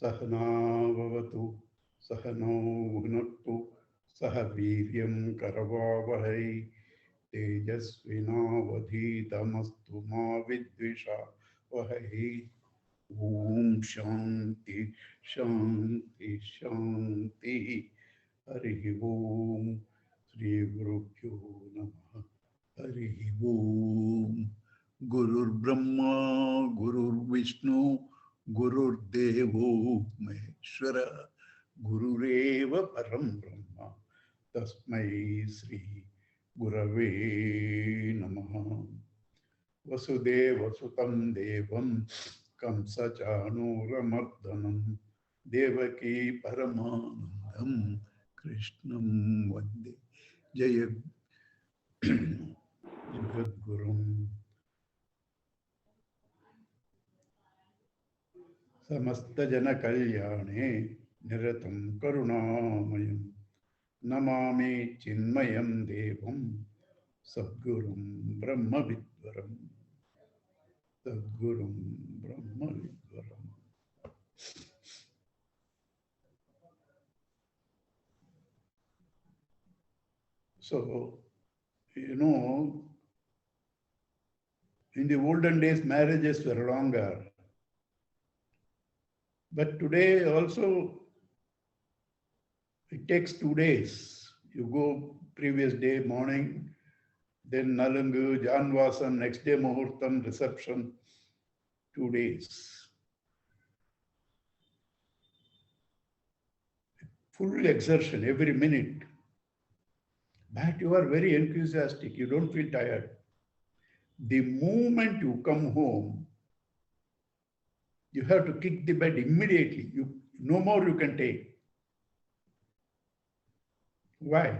Sahana Vavatu, Sahano Bhunaktu, Sahaviryam Karavavahai, Tejasvinavadhitamastu ma vidvisha vahai. Om Shanti, Shanti, Shanti. Hari Om. Shri Gurubhyo Namaha. Hari Om. Gurur Brahma, Gurur Vishnu, Gurur Devo Maheshwara, Gurureva Param Brahma. Tasmai Sri Gurave Namaha. Vasudeva Sutam Devam Kamsachanuramardhanam Devaki Paramanandam Krishnam Vande Jaya Jagadgurum Samasta Jana Kalyane Niratam Karunamayam Namami Chinmayam Devam Sadgurum Brahma Vidvaram Sadgurum Brahma Vidvaram. So, in the olden days, marriages were longer. But today also, it takes 2 days. You go previous day morning, then Nalangu, Janvasan, next day Muhurtam, reception, 2 days. Full exertion every minute. But you are very enthusiastic. You don't feel tired. The moment you come home, you have to kick the bed immediately. No more you can take. Why?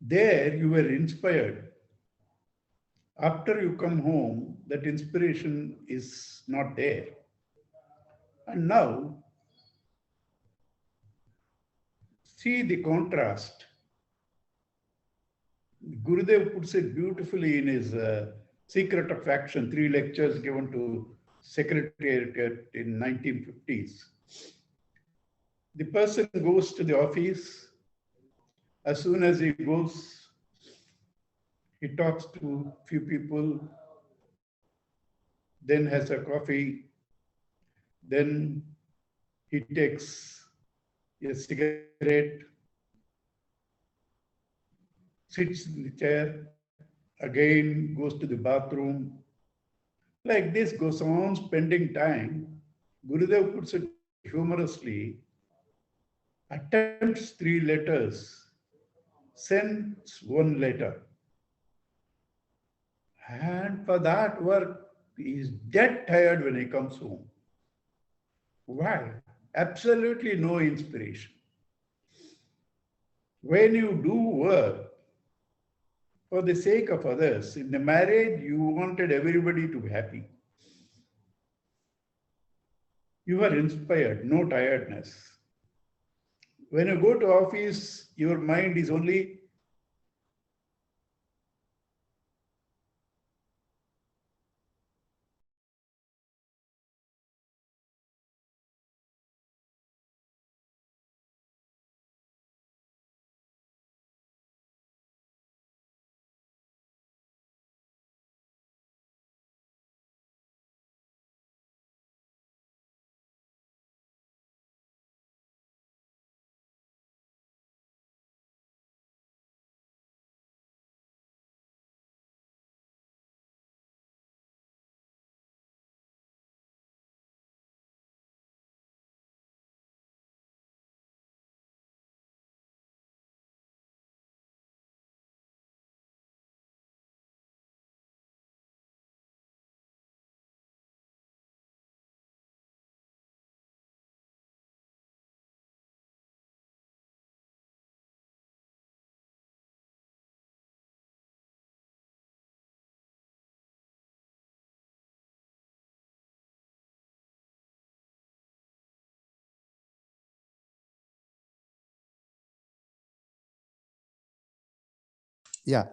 There you were inspired. After you come home, that inspiration is not there. And now, see the contrast. Gurudev puts it beautifully in his Secret of Action, 3 lectures given to Secretariat in 1950s. The person goes to the office. As soon as he goes, he talks to few people, then has a coffee, then he takes a cigarette, sits in the chair, again goes to the bathroom. Like this goes on, spending time. Gurudev puts it humorously, attempts 3 letters, sends 1 letter. And for that work, he is dead tired when he comes home. Why? Absolutely no inspiration. When you do work for the sake of others, in the marriage, you wanted everybody to be happy. You are inspired, no tiredness. When you go to office, your mind is only Yeah.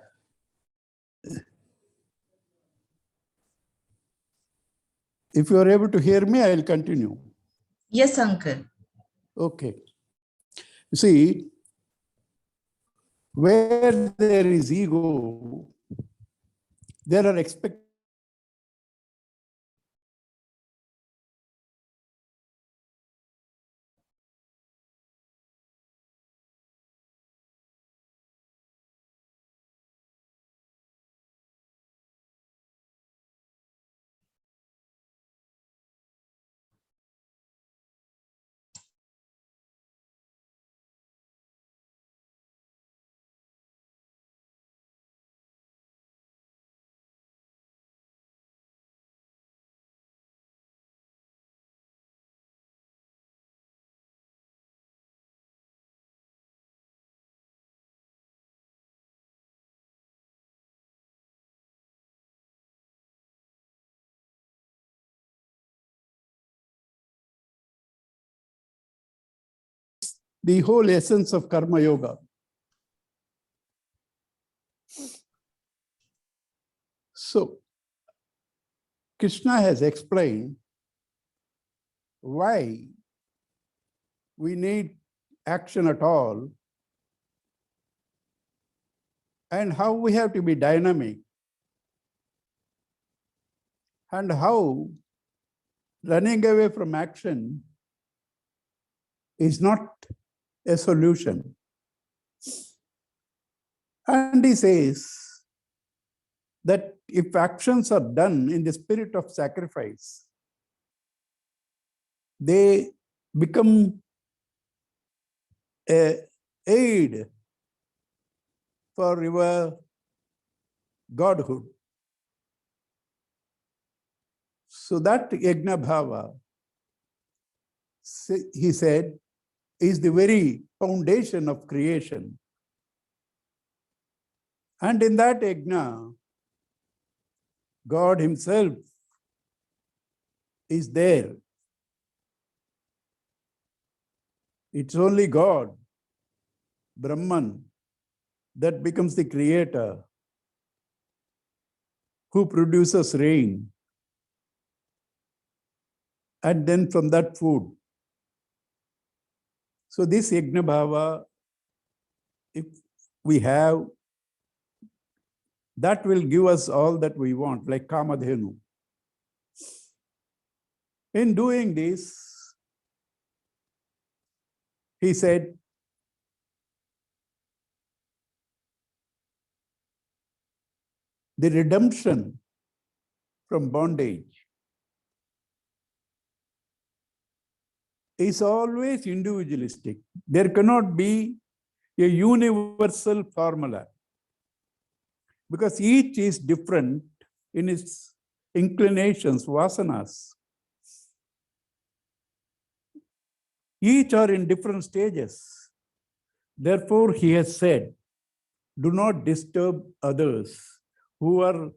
If you are able to hear me, I will continue. Yes, uncle. Okay. You see, where there is ego, there are expectations. The whole essence of Karma Yoga. So, Krishna has explained why we need action at all and how we have to be dynamic and how running away from action is not a solution. And he says that if actions are done in the spirit of sacrifice, they become an aid for your godhood. So that Yajna Bhava, he said, is the very foundation of creation. And in that Yajna, God himself is there. It's only God, Brahman, that becomes the creator who produces rain. And then from that food. So this Yajna Bhava, if we have, that will give us all that we want, like Kamadhenu. In doing this, he said, the redemption from bondage is always individualistic. There cannot be a universal formula because each is different in its inclinations, vasanas. Each are in different stages. Therefore, he has said, do not disturb others who are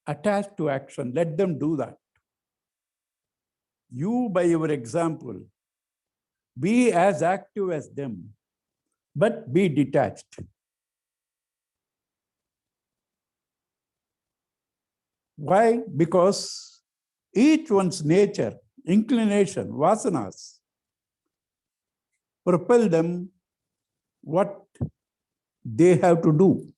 attached to action. Let them do that. You, by your example, be as active as them, but be detached. Why? Because each one's nature, inclination, vasanas, propel them what they have to do.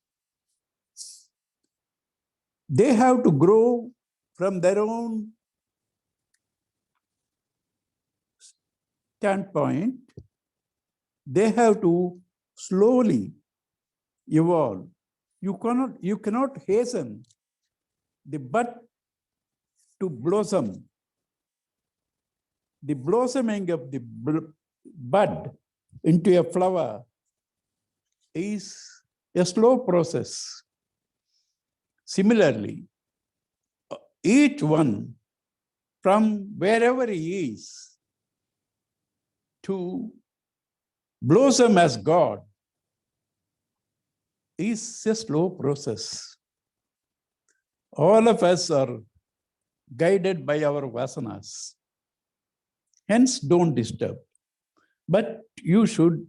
They have to grow from their own standpoint. They have to slowly evolve. You cannot hasten the bud to blossom. The blossoming of the bud into a flower is a slow process. Similarly, each one from wherever he is to blossom as God is a slow process. All of us are guided by our vasanas. Hence, don't disturb. But you should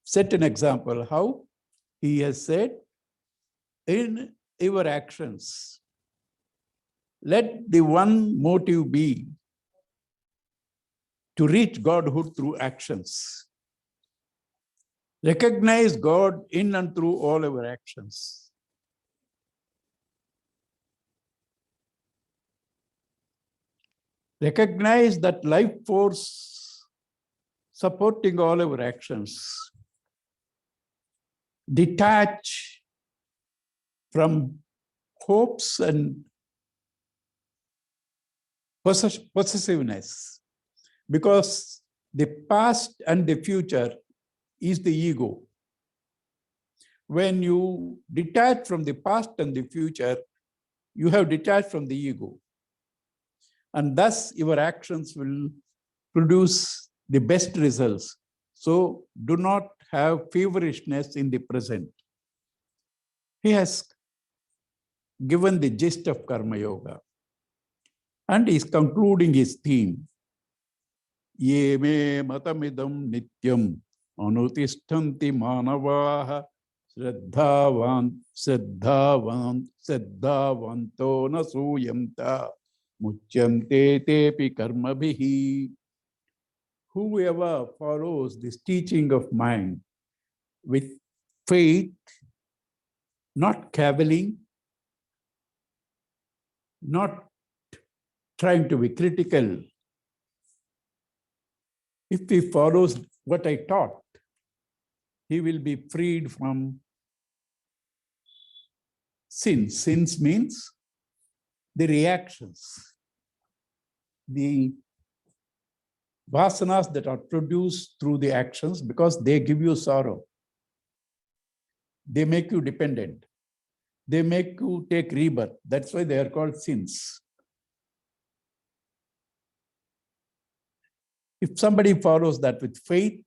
set an example how he has said in your actions. Let the one motive be to reach Godhood through actions. Recognize God in and through all our actions. Recognize that life force supporting all our actions. Detach from hopes and possessiveness, because the past and the future is the ego. When you detach from the past and the future, you have detached from the ego. And thus your actions will produce the best results. So do not have feverishness in the present. He has given the gist of Karma Yoga. And he is concluding his theme. Ye me matamidam nityam anutishtanti manavaha Shraddhavanto nasuyamta muchyante tepi karmabhihi. Whoever follows this teaching of mine with faith, not cavilling, not trying to be critical. If he follows what I taught, he will be freed from sins. Sins means the reactions, the vasanas that are produced through the actions, because they give you sorrow. They make you dependent. They make you take rebirth. That's why they are called sins. If somebody follows that with faith,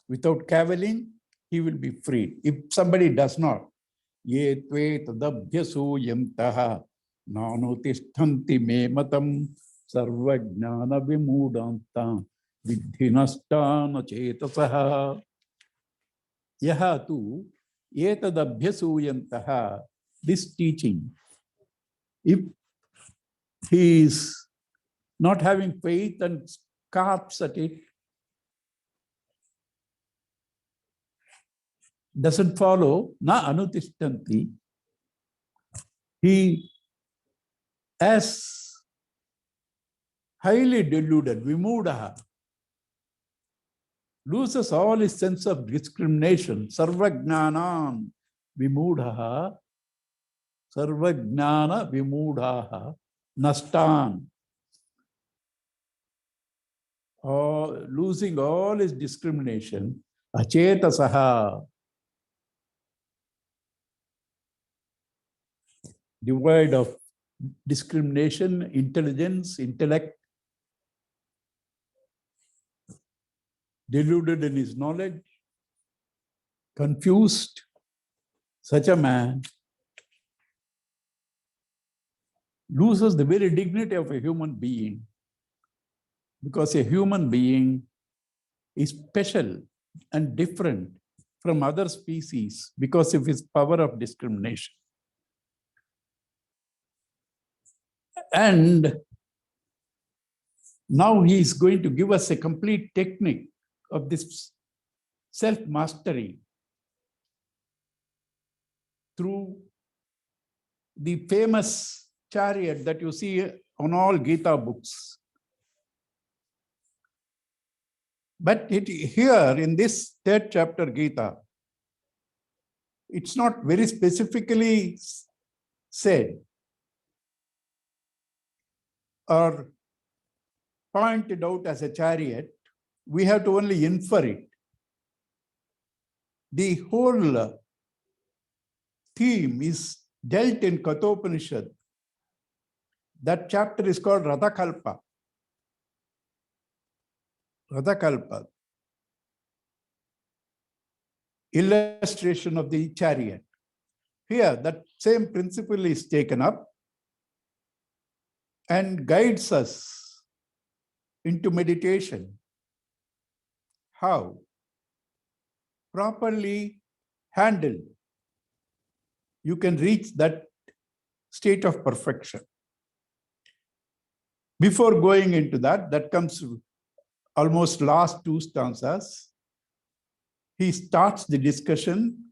without cavilling, he will be freed. If somebody does not, ye tve tadabhyasuyamtaha nanutishtanti me matam sarvajnana vimudantam vidhinastana chetasaha. Yaha tu etadabhyasuyantaha. This teaching, if he is not having faith and scarps at it, doesn't follow, na anutishtanti, he as highly deluded, vimudaha, loses all his sense of discrimination. Sarvajnanam vimudaha, sarvajnana vimudaha, nastan. Losing all his discrimination, achetasaha, devoid of discrimination, intelligence, intellect, deluded in his knowledge, confused, such a man loses the very dignity of a human being, because a human being is special and different from other species because of his power of discrimination. And now he is going to give us a complete technique of this self-mastery through the famous chariot that you see on all Geetha books. But here in this third chapter Geetha, it's not very specifically said or pointed out as a chariot. We have to only infer it. The whole theme is dealt in Kathopanishad. That chapter is called Radhakalpa. Radhakalpa. Illustration of the chariot. Here, that same principle is taken up and guides us into meditation. How? Properly handled, you can reach that state of perfection. Before going into that, that comes almost last two stanzas. He starts the discussion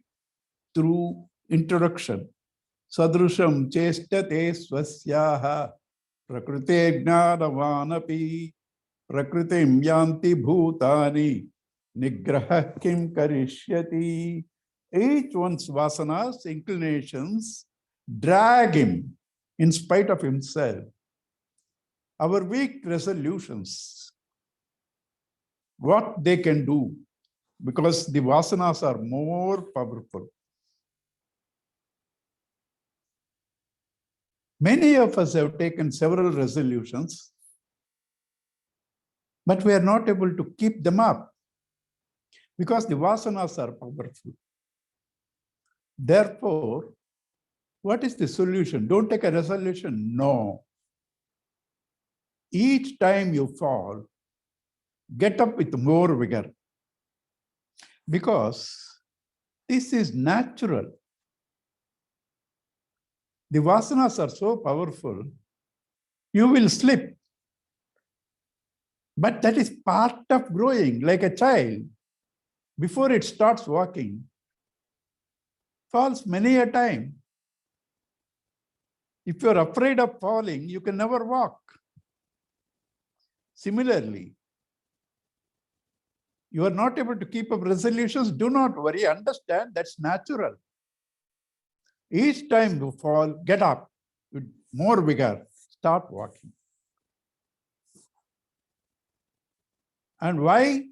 through introduction. Sadrusham chestate swasyaha prakrite gnanavanapi prakritim yanti bhutani nigraha kim karishyati. Each one's vasanas, inclinations, drag him in spite of himself. Our weak resolutions, what they can do, because the vasanas are more powerful. Many of us have taken several resolutions, but we are not able to keep them up because the vasanas are powerful. Therefore, what is the solution? Don't take a resolution. No. Each time you fall, get up with more vigor, because this is natural. The vasanas are so powerful, you will slip. But that is part of growing, like a child. Before it starts walking, falls many a time. If you're afraid of falling, you can never walk. Similarly, you are not able to keep up resolutions, do not worry, understand that's natural. Each time you fall, get up with more vigor, start walking. And why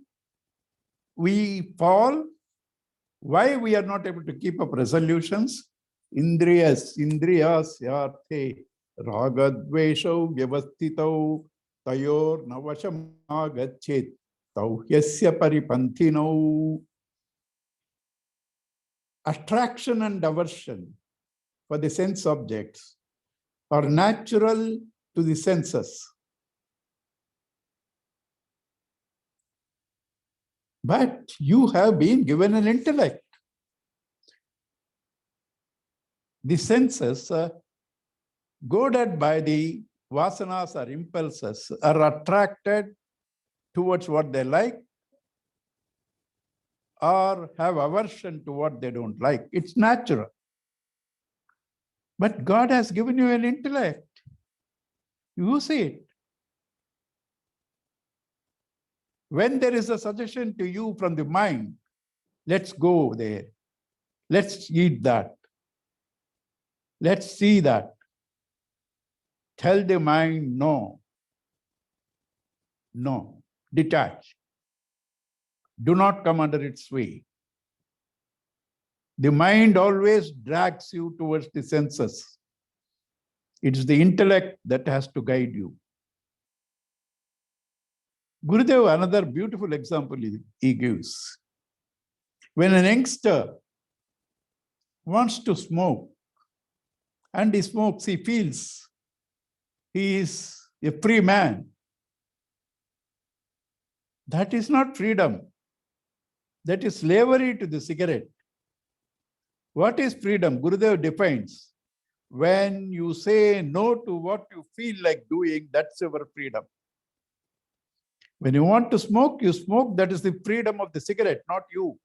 we fall, why we are not able to keep up resolutions? Indriyas yarthe ragadveshau vyavastitau tayor navashamagachet tauhyasya paripanthinau. Attraction and aversion for the sense objects are natural to the senses. But you have been given an intellect. The senses, goaded by the vasanas or impulses, are attracted towards what they like or have aversion to what they don't like. It's natural. But God has given you an intellect. Use it. When there is a suggestion to you from the mind, let's go there. Let's eat that. Let's see that. Tell the mind, no. No. Detach. Do not come under its sway. The mind always drags you towards the senses. It is the intellect that has to guide you. Gurudev, another beautiful example he gives. When an youngster wants to smoke and he smokes, he feels he is a free man. That is not freedom. That is slavery to the cigarette. What is freedom? Gurudev defines. When you say no to what you feel like doing, that's your freedom. When you want to smoke, you smoke. That is the freedom of the cigarette, not you.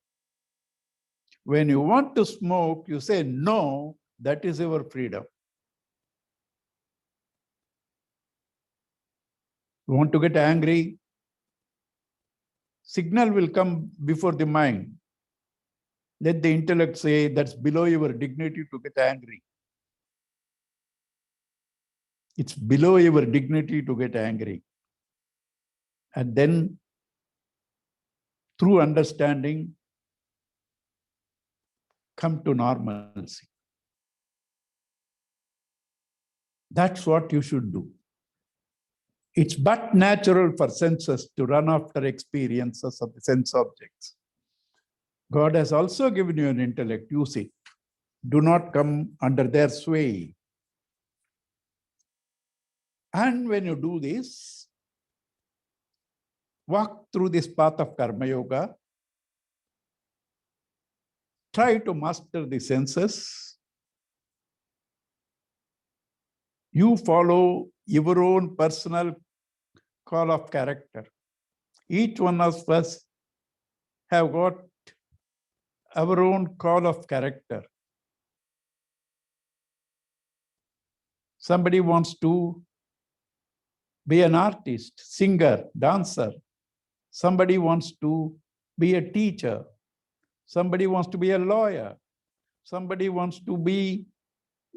When you want to smoke, you say no, that is your freedom. You want to get angry? Signal will come before the mind. Let the intellect say that's below your dignity to get angry. It's below your dignity to get angry. And then, through understanding, come to normalcy. That's what you should do. It's but natural for senses to run after experiences of the sense objects. God has also given you an intellect. Use it. Do not come under their sway. And when you do this, walk through this path of Karma Yoga. Try to master the senses. You follow your own personal call of character. Each one of us have got our own call of character. Somebody wants to be an artist, singer, dancer. Somebody wants to be a teacher. Somebody wants to be a lawyer. Somebody wants to be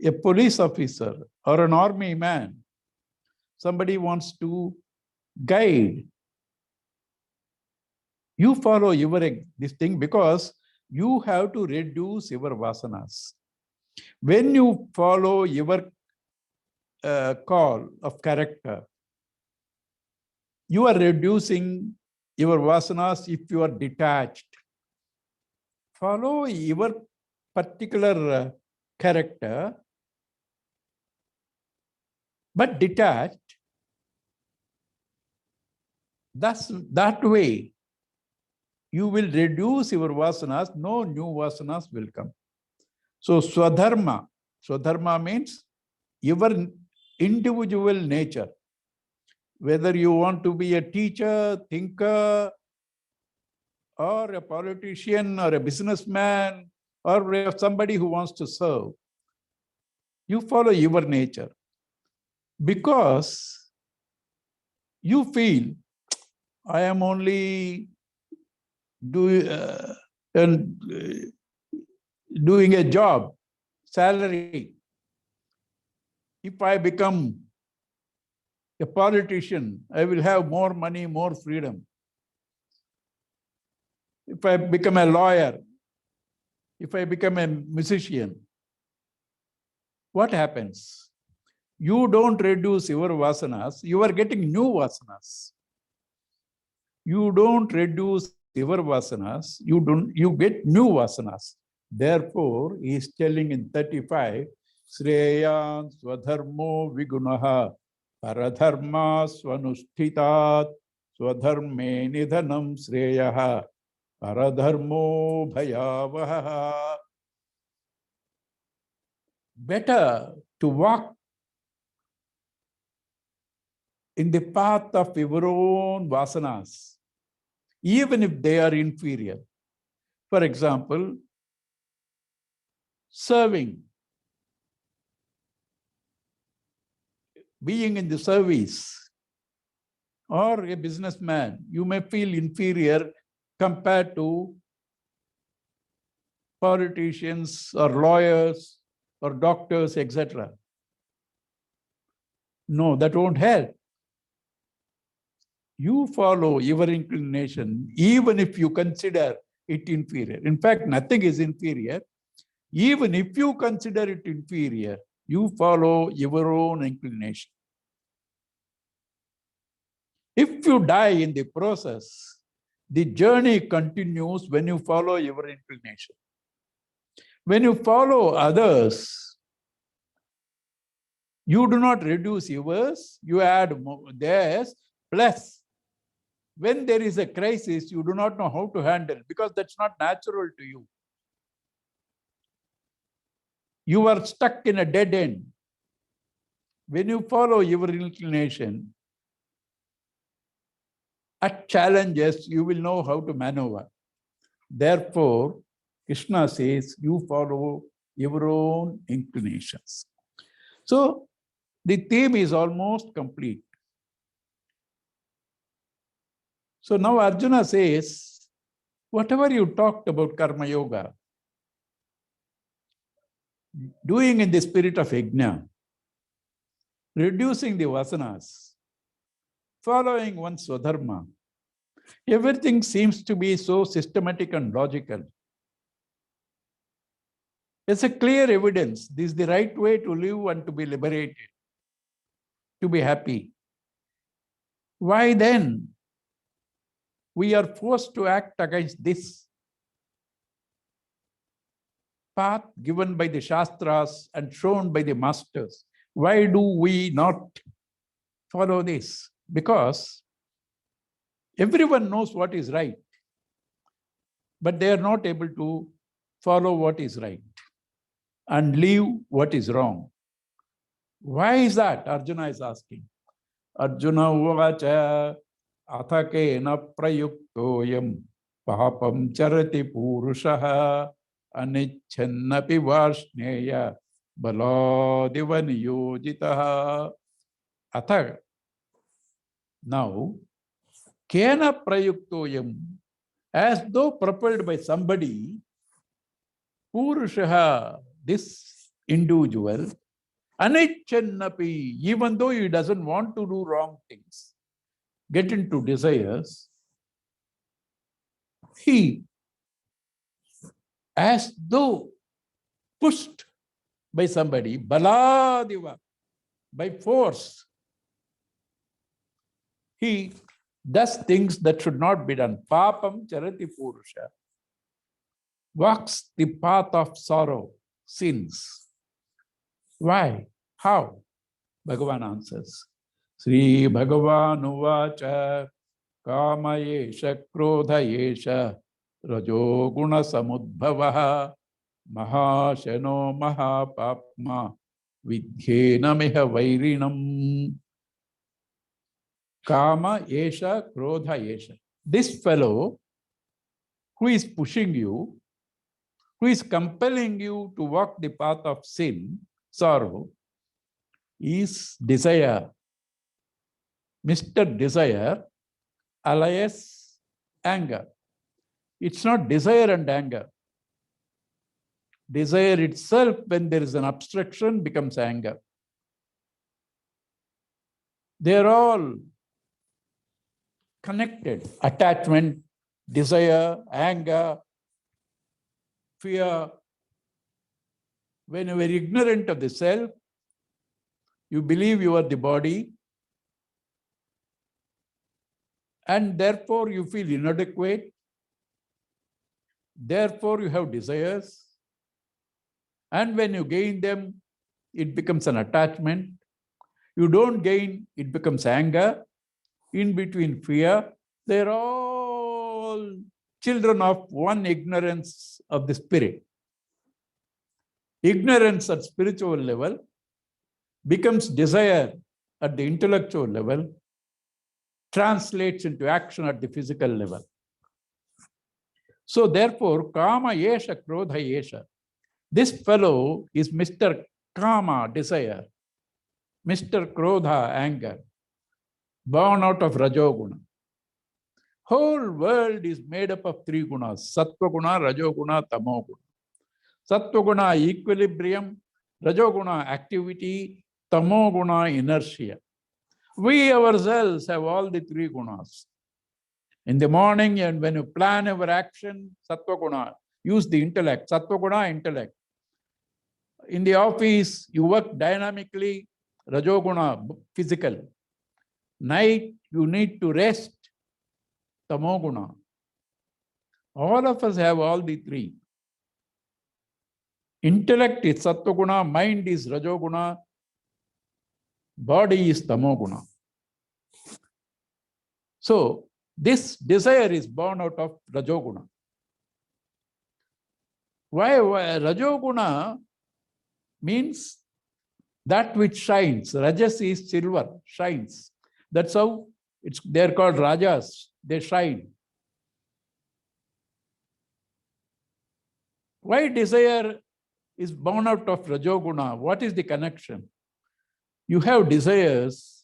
a police officer or an army man. Somebody wants to guide. You follow this thing because you have to reduce your vasanas. When you follow your call of character, you are reducing your vasanas if you are detached. Follow your particular character, but detached. Thus, that way, you will reduce your vasanas, no new vasanas will come. So, swadharma means your individual nature. Whether you want to be a teacher, thinker, or a politician, or a businessman, or somebody who wants to serve, you follow your nature. Because you feel, I am only doing a job, salary. If I become a politician, I will have more money, more freedom. If I become a lawyer, if I become a musician, what happens? You don't reduce your vasanas, you are getting new vasanas. You don't reduce your vasanas, you get new vasanas. Therefore, he is telling in 35, Sreyan Swadharmo Vigunaha Paradharma Swanushthitat Swadharme Nidhanam Sreyaha Paradharmo Bhayavaha. Better to walk in the path of your own vasanas, even if they are inferior. For example, serving, being in the service, or a businessman, you may feel inferior compared to politicians or lawyers or doctors, etc. No, that won't help. You follow your inclination, even if you consider it inferior. In fact, nothing is inferior. Even if you consider it inferior, you follow your own inclination. If you die in the process, the journey continues when you follow your inclination. When you follow others, you do not reduce yours, you add theirs, plus when there is a crisis, you do not know how to handle because that's not natural to you. You are stuck in a dead end. When you follow your inclination, at challenges, you will know how to maneuver. Therefore, Krishna says, you follow your own inclinations. So, the theme is almost complete. So now Arjuna says, whatever you talked about Karma Yoga, doing in the spirit of yajna, reducing the vasanas, following one's swadharma, everything seems to be so systematic and logical. It's a clear evidence. This is the right way to live and to be liberated, to be happy. Why then we are forced to act against this path given by the Shastras and shown by the masters? Why do we not follow this? Because everyone knows what is right, but they are not able to follow what is right and leave what is wrong. Why is that? Arjuna is asking. Arjuna uvacha athakena prayuktoyam papam charati purushaha anichannapi varshneya baladiva niyojitaha. Atha, now, kena prayuktoyam, as though propelled by somebody, purushaha, this individual, anichannapi, even though he doesn't want to do wrong things, get into desires, he, as though pushed by somebody, baladiva, by force, he does things that should not be done. Papam charati purusha, walks the path of sorrow, sins. Why? How? Bhagavan answers. Sri Bhagavan uvacha kama yesha krodha yesha rajo guna samudbhavaha mahashano mahapapma vidhyena miha vairinam. Kama yesha krodha yesha. This fellow who is pushing you, who is compelling you to walk the path of sin, sorrow, is desire. Mr. Desire, alias anger. It's not desire and anger. Desire itself, when there is an obstruction, becomes anger. They're all connected. Attachment, desire, anger, fear. When you are ignorant of the self, you believe you are the body, and therefore you feel inadequate. Therefore you have desires. And when you gain them, it becomes an attachment. You don't gain, it becomes anger. In between, fear. They're all children of one ignorance of the spirit. Ignorance at spiritual level becomes desire at the intellectual level, translates into action at the physical level. So therefore, kama yesha krodha yesha. This fellow is Mr. Kama, desire, Mr. Krodha, anger, born out of Rajoguna. Whole world is made up of three gunas: Sattva guna, Rajoguna, Tamoguna. Sattva guna, equilibrium; Rajoguna, activity; Tamoguna, inertia. We ourselves have all the three gunas. In the morning, and when you plan your action, Sattva guna, use the intellect. Sattva guna, intellect. In the office, you work dynamically, Rajoguna, physical. Night, you need to rest, Tamoguna. All of us have all the three. Intellect is Sattva-guna, mind is Rajoguna, body is Tamoguna. So, this desire is born out of Rajoguna. Why Rajoguna means that which shines. Rajas is silver, shines. That's how they're called Rajas. They shine. Why desire is born out of Rajoguna? What is the connection? You have desires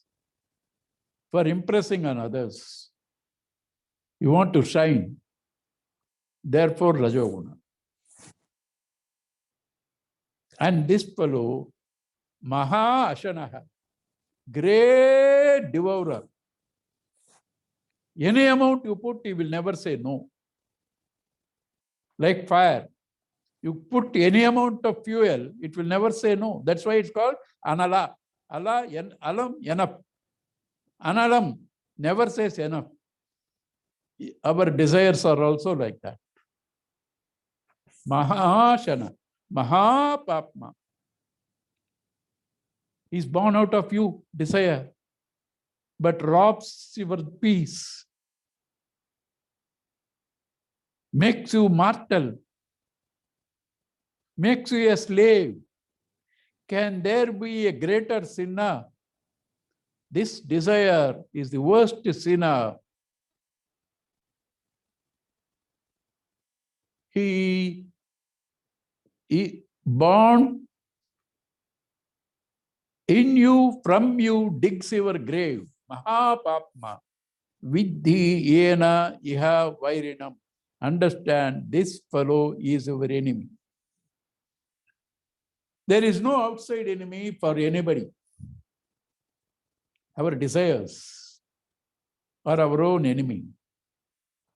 for impressing on others. You want to shine. Therefore, Rajoguna. And this fellow, Maha Ashanaha, great devourer. Any amount you put, he will never say no. Like fire. You put any amount of fuel, it will never say no. That's why it's called Anala. Alam, enough. Analam never says enough. Our desires are also like that. Mahashana, Mahapapma. Is born out of you, desire, but robs your peace, makes you mortal, makes you a slave, Can there be a greater sinner? This desire is the worst sinner. He born in you, from you digs your grave. Mahapapma. Vidhi yena iha vairinam. Understand, this fellow is our enemy. There is no outside enemy for anybody. Our desires are our own enemy,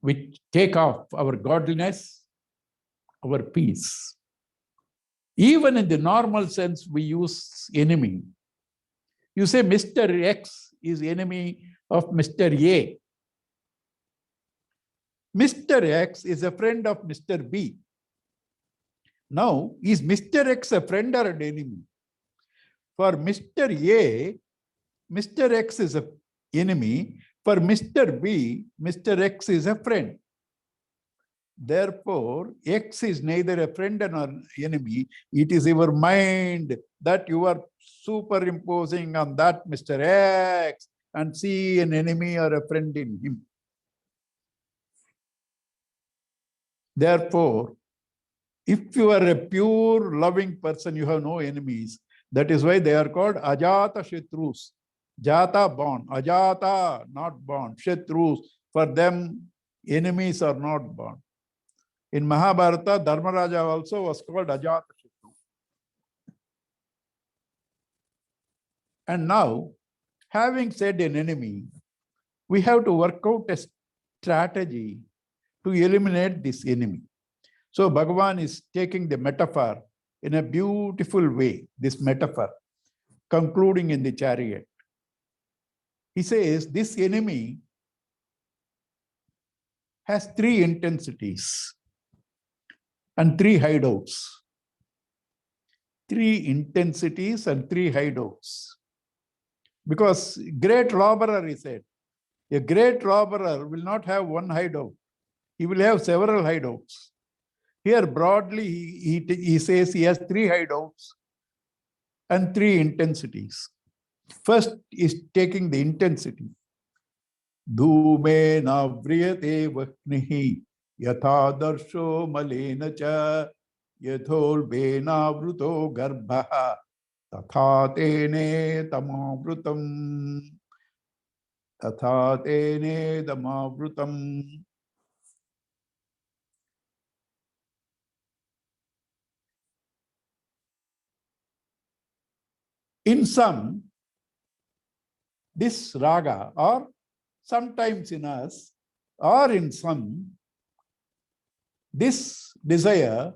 which take off our godliness, our peace. Even in the normal sense, we use enemy. You say Mr. X is enemy of Mr. A. Mr. X is a friend of Mr. B. Now, is Mr. X a friend or an enemy? For Mr. A, Mr. X is an enemy. For Mr. B, Mr. X is a friend. Therefore, X is neither a friend nor enemy. It is your mind that you are superimposing on that Mr. X and see an enemy or a friend in him. Therefore, if you are a pure loving person, you have no enemies. That is why they are called Ajata Shatrus. Jata born, Ajata not born, Shatrus. For them, enemies are not born. In Mahabharata, Dharmaraja also was called Ajata Shatru. And now, having said an enemy, we have to work out a strategy to eliminate this enemy. So Bhagavan is taking the metaphor in a beautiful way, this metaphor, concluding in the chariot. He says this enemy has three intensities and three hideouts. Three intensities and three hideouts. Because great robber, he said, a great robber will not have one hideout. He will have several hideouts. Here broadly, he says he has three hideouts and three intensities. First is taking the intensity. Dhume na vriyate vaknihi yatha darsho malena cha yathol na vruto garbha tatha tene tamavrutam tatha tene tamavrutam. In some, this raga, or sometimes in us, or in some, this desire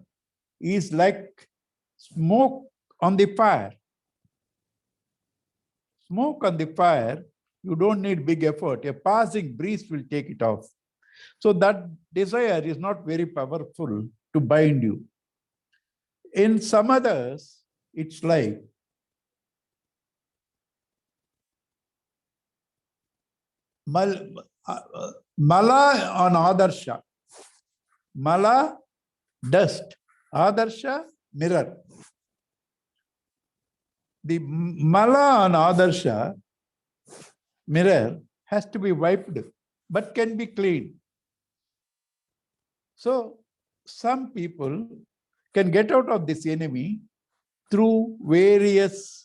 is like smoke on the fire. Smoke on the fire, you don't need big effort. A passing breeze will take it off. So that desire is not very powerful to bind you. In some others, it's like Mala on Adarsha. Mala, dust. Adarsha, mirror. The Mala on Adarsha, mirror, has to be wiped, but can be cleaned. So, some people can get out of this enemy through various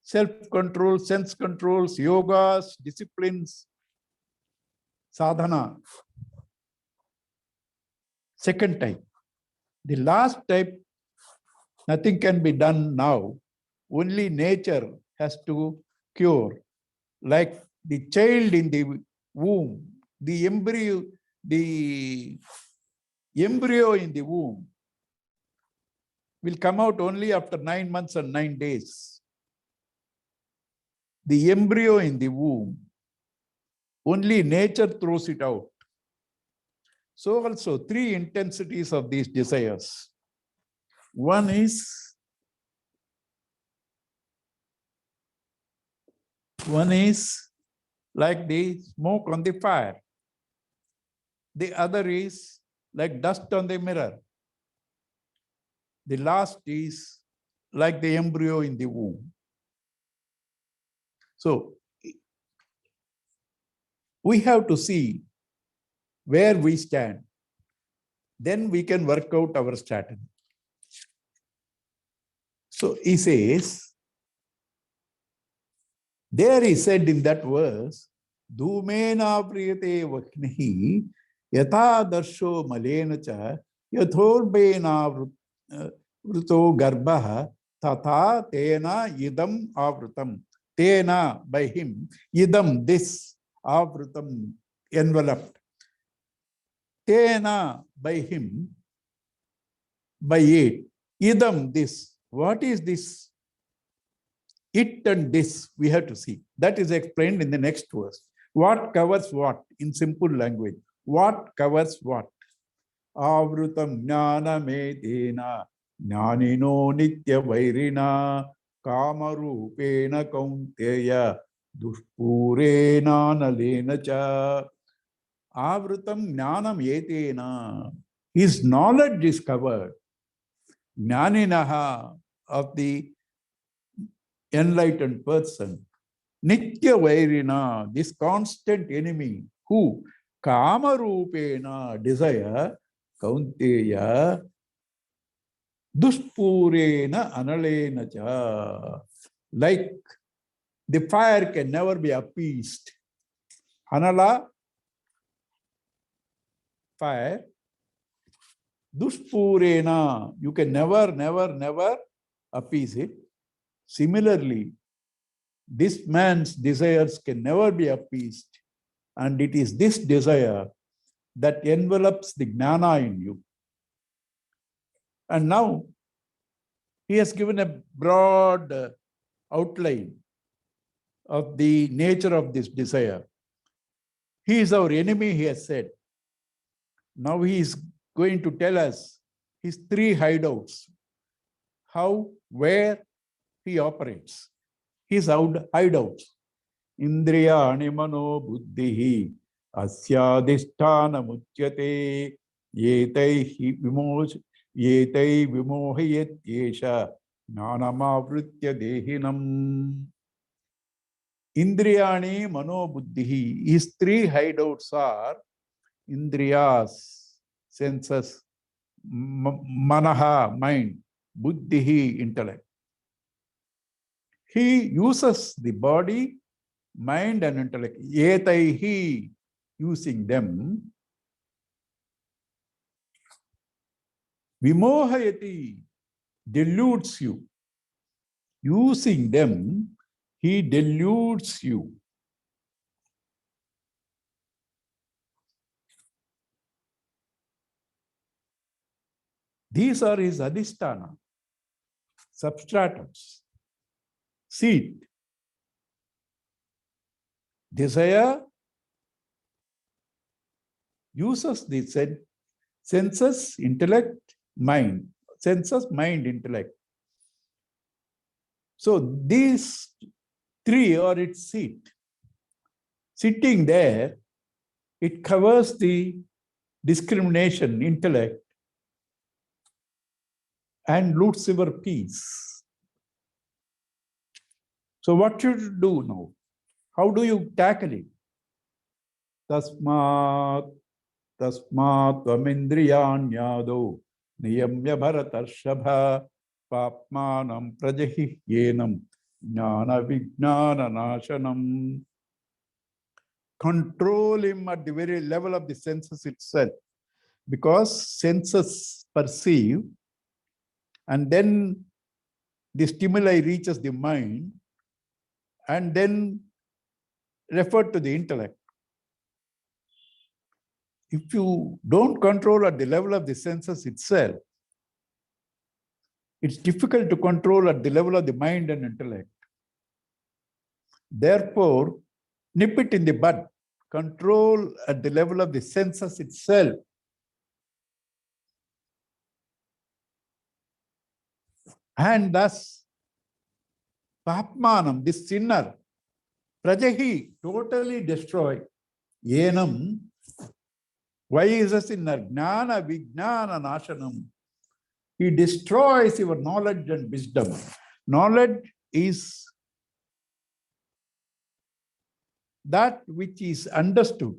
self-control, sense controls, yogas, disciplines, sadhana. Second type. The last type, nothing can be done now. Only nature has to cure. Like the child in the womb, the embryo in the womb will come out only after 9 months and 9 days. The embryo in the womb, only nature throws it out. So also three intensities of these desires. One is like the smoke on the fire. The other is like dust on the mirror. The last is like the embryo in the womb. So we have to see where we stand. Then we can work out our strategy. So he says, there he said in that verse, Dhumena priyate vaknihi yatha darsho malena cha yathorbena vruto garbha tatha tena idam avrutam. Tena, by him, idam, this, avrutam, enveloped. Tena, by him, by it. Idam, this. What is this? It and this, we have to see. That is explained in the next verse. What covers what? In simple language. What covers what? Avrutam jnanamedena jnanino nitya vairina kamarupena kaunteya dushpurena nalena cha. Avrutam jnanam etena. His knowledge is covered. Jnaninaha, of the enlightened person. Nitya vairina, this constant enemy. Who? Kamarupena, desire. Kaunteya. Dushpurena analena cha. Like the fire can never be appeased. Anala, fire. Dushpurena, you can never appease it. Similarly, this man's desires can never be appeased. And it is this desire that envelops the jnana in you. And now, he has given a broad outline of the nature of this desire. He is our enemy, he has said. Now he is going to tell us his three hideouts. How, where he operates. His hideouts. Indriyani mano buddhihi asyadhisthana muchyate yetai vimohayat yesha jnanamavritya dehinam. Indriyani mano buddhihi. His three hideouts are Indriyas, senses, manaha, mind, buddhihi, intellect. He uses the body, mind and intellect. Etaihi, using them. Vimohayati, deludes you. Using them, he deludes you. These are his adhisthana, substratums, seed. Desire uses the senses, intellect, mind. Senses, mind, intellect. So these three are its seat. Sitting there, it covers the discrimination, intellect, and loots your peace. So what should you do now? How do you tackle it? Tasmat tvamindriyanyado niyamya bharatarshabha papmanam prajahi yenam jnana vijnana nashanam. Control him at the very level of the senses itself, because senses perceive, and then the stimuli reaches the mind, and then refer to the intellect. If you don't control at the level of the senses itself, it's difficult to control at the level of the mind and intellect. Therefore, nip it in the bud. Control at the level of the senses itself. And thus, Papmanam, this sinner, Prajahi, totally destroy. Yenam, why is a sinner? Jnana Vijnana Nashanam. He destroys your knowledge and wisdom. Knowledge is that which is understood.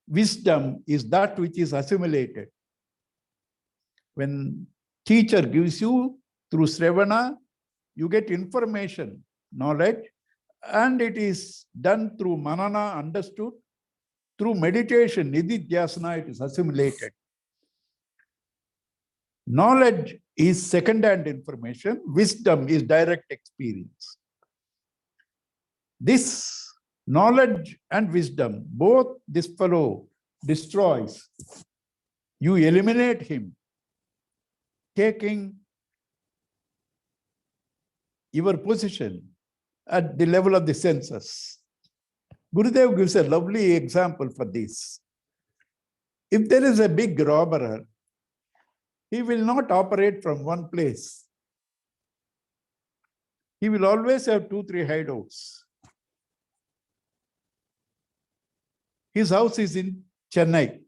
Wisdom is that which is assimilated. When teacher gives you through Sravana, you get information, knowledge, and it is done through Manana, understood. Through meditation, Nididhyasana, it is assimilated. Knowledge is second-hand information. Wisdom is direct experience. This knowledge and wisdom, both this fellow destroys. You eliminate him, taking your position at the level of the senses. Gurudev gives a lovely example for this. If there is a big robber, he will not operate from one place. He will always have 2-3 hideouts. His house is in Chennai.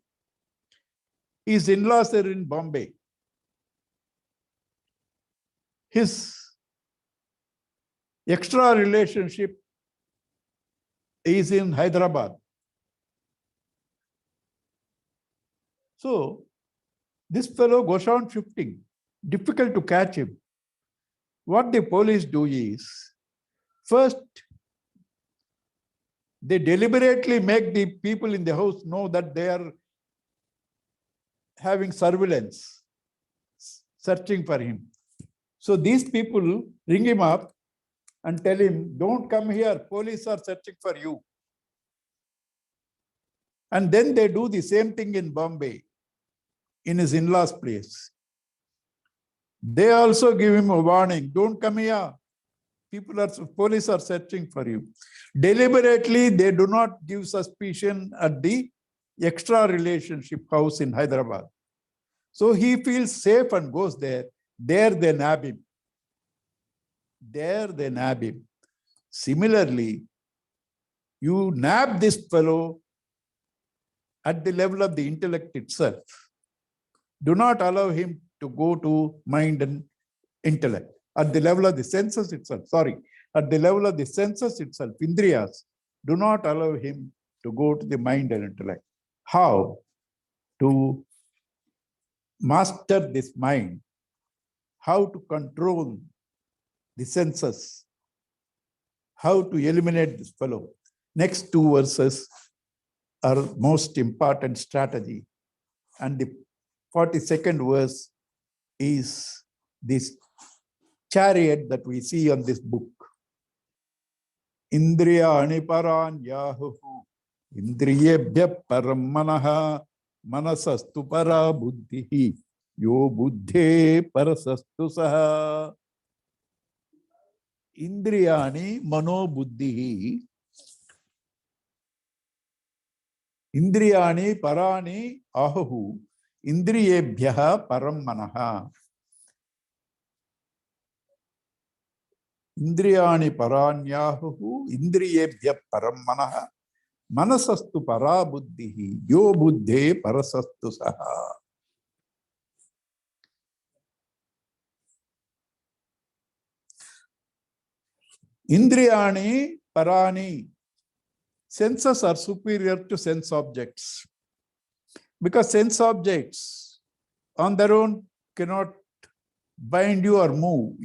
His in-laws are in Bombay. His extra relationship is in Hyderabad. So, this fellow goes on shifting. Difficult to catch him. What the police do is, first, they deliberately make the people in the house know that they are having surveillance, searching for him. So these people ring him up and tell him, don't come here, police are searching for you. And then they do the same thing in Bombay, in his in-laws' place. They also give him a warning, don't come here. Police are searching for you. Deliberately, they do not give suspicion at the extra relationship house in Hyderabad. So he feels safe and goes there. There they nab him. There they nab him. Similarly, you nab this fellow at the level of the intellect itself. Do not allow him to go to mind and intellect. At the level of the senses itself, at the level of the senses itself, Indriyas, do not allow him to go to the mind and intellect. How to master this mind? How to control the senses? How to eliminate this fellow? Next 2 verses are most important strategy. And the 42nd verse is this chariot that we see on this book. Indriyani paran yahu indriyebhya param manaha manasastu para buddhihi yo buddhe parasastu saha. Indriyani mano buddhihi indriyani parani ahu indriyebhya param manaha. Indriyani paranyahu indriyebhya param manaha manasastu para buddhihi yo buddhe parasastu saha. Indriyani parani. Senses are superior to sense objects. Because sense objects on their own cannot bind you or move.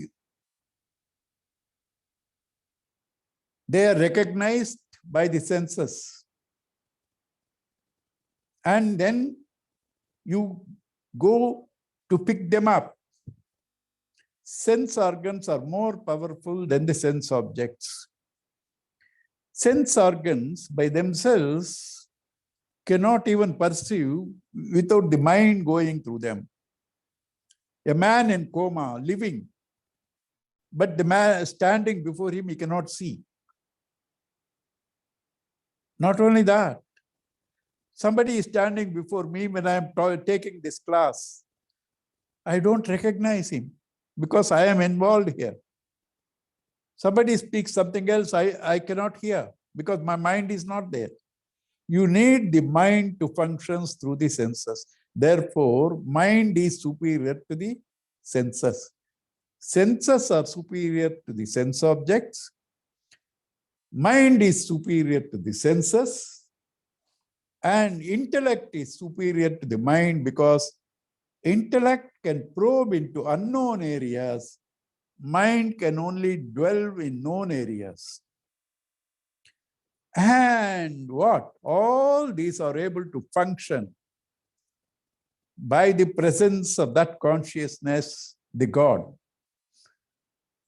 They are recognized by the senses. And then you go to pick them up. Sense organs are more powerful than the sense objects. Sense organs by themselves cannot even perceive without the mind going through them. A man in coma, living, but the man standing before him, he cannot see. Not only that, somebody is standing before me when I am taking this class. I don't recognize him because I am involved here. Somebody speaks something else, I cannot hear because my mind is not there. You need the mind to function through the senses. Therefore, mind is superior to the senses. Senses are superior to the sense objects. Mind is superior to the senses. And intellect is superior to the mind because intellect can probe into unknown areas. Mind can only dwell in known areas. And what? All these are able to function by the presence of that consciousness, the God.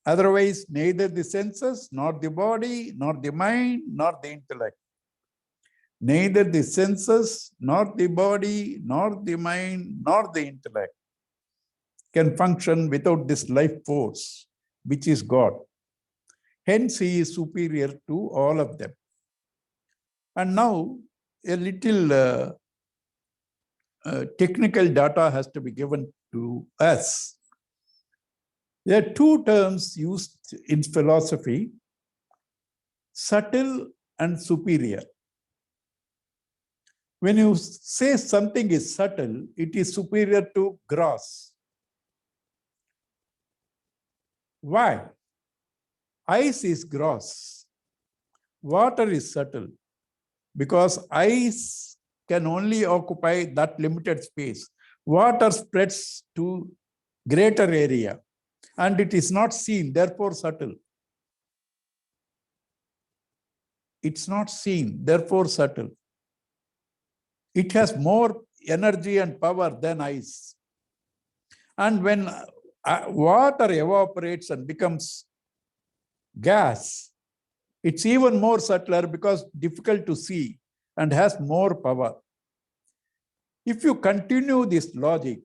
Otherwise, neither the senses, nor the body, nor the mind, nor the intellect. Neither the senses, nor the body, nor the mind, nor the intellect can function without this life force, which is God. Hence, he is superior to all of them. And now, a little technical data has to be given to us. There are two terms used in philosophy, subtle and superior. When you say something is subtle, it is superior to gross. Why? Ice is gross. Water is subtle. Because ice can only occupy that limited space. Water spreads to greater area and it is not seen, therefore subtle. It's not seen, therefore subtle. It has more energy and power than ice. And when water evaporates and becomes gas, it's even more subtler because difficult to see and has more power. If you continue this logic,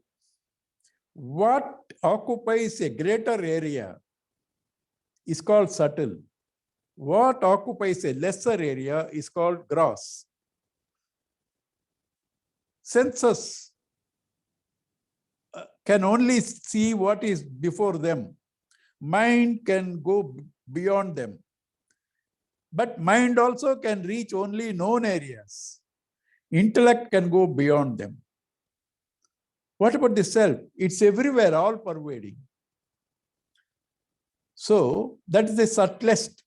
what occupies a greater area is called subtle. What occupies a lesser area is called gross. Senses can only see what is before them. Mind can go beyond them. But mind also can reach only known areas. Intellect can go beyond them. What about the self? It's everywhere, all pervading. So that is the subtlest.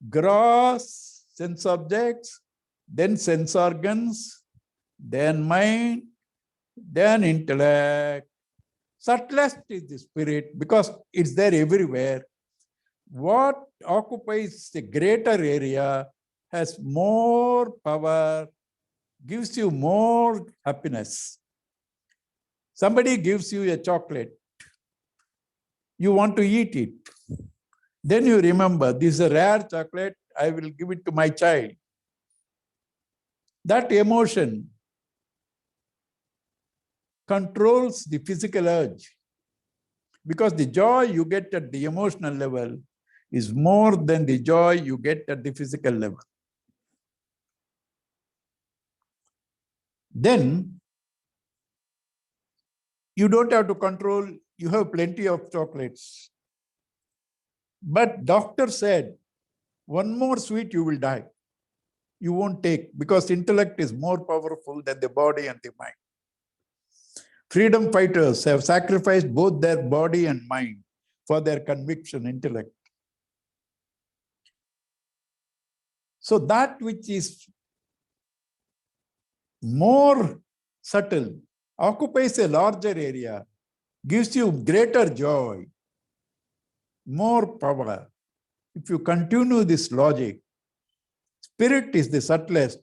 Gross sense objects, then sense organs, then mind, then intellect. Subtlest is the spirit because it's there everywhere. What occupies a greater area has more power, gives you more happiness. Somebody gives you a chocolate. You want to eat it. Then you remember, this is a rare chocolate, I will give it to my child. That emotion controls the physical urge because the joy you get at the emotional level is more than the joy you get at the physical level. Then you don't have to control, you have plenty of chocolates. But doctor said, one more sweet you will die. You won't take because intellect is more powerful than the body and the mind. Freedom fighters have sacrificed both their body and mind for their conviction, intellect. So that which is more subtle occupies a larger area, gives you greater joy, more power. If you continue this logic, spirit is the subtlest.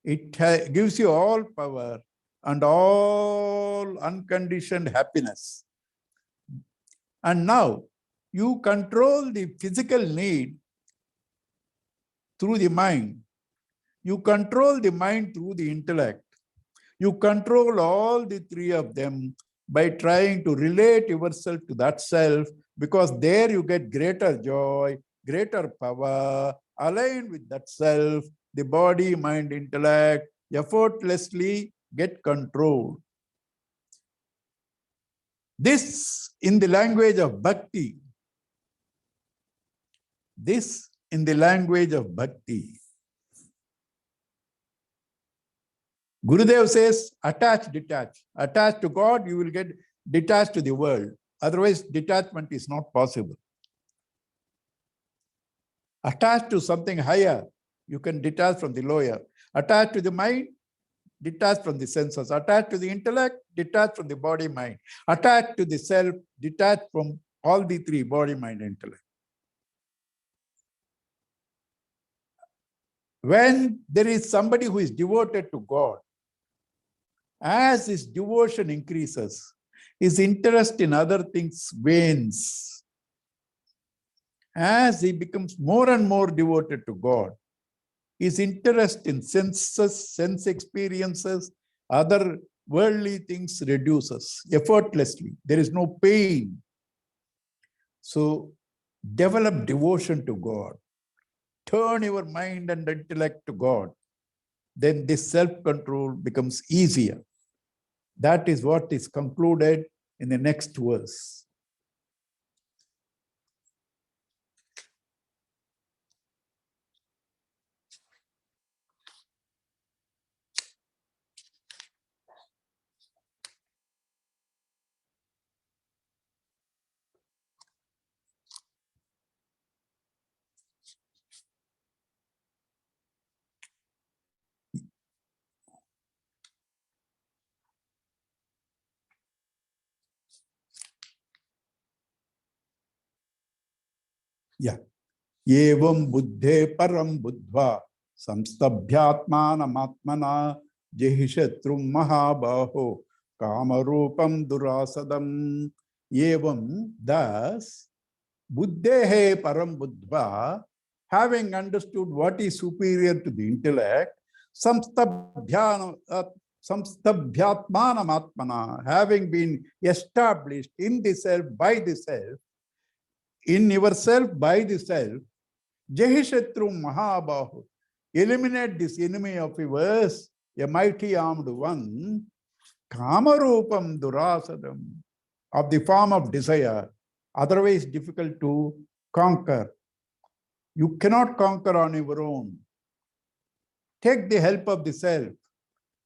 It gives you all power and all unconditioned happiness. And now you control the physical need through the mind. You control the mind through the intellect. You control all the three of them by trying to relate yourself to that self because there you get greater joy, greater power, aligned with that self, the body, mind, intellect, effortlessly get control. This in the language of bhakti. This in the language of bhakti. Gurudev says, attach, detach. Attach to God, you will get detached to the world. Otherwise, detachment is not possible. Attached to something higher, you can detach from the lower. Attached to the mind, detached from the senses. Attached to the intellect, detached from the body, mind. Attached to the self, detached from all the three, body, mind, intellect. When there is somebody who is devoted to God, as his devotion increases, his interest in other things wanes. As he becomes more and more devoted to God, his interest in senses, sense experiences, other worldly things reduces effortlessly. There is no pain. So develop devotion to God. Turn your mind and intellect to God. Then this self-control becomes easier. That is what is concluded in the next verse. Yeah. Evam buddhe param buddhva samstabhyatmanamatmana jehishatrum mahabaho kamarupam durasadam. Evam, thus, buddhehe param buddhva, having understood what is superior to the intellect, samstabhyatmanamatmana, having been established in the self, by the self, in yourself, by the self, Jehishatrum Mahabahu, eliminate this enemy of yours, a mighty armed one, Kamarupam Durasadam, of the form of desire, otherwise difficult to conquer. You cannot conquer on your own. Take the help of the self.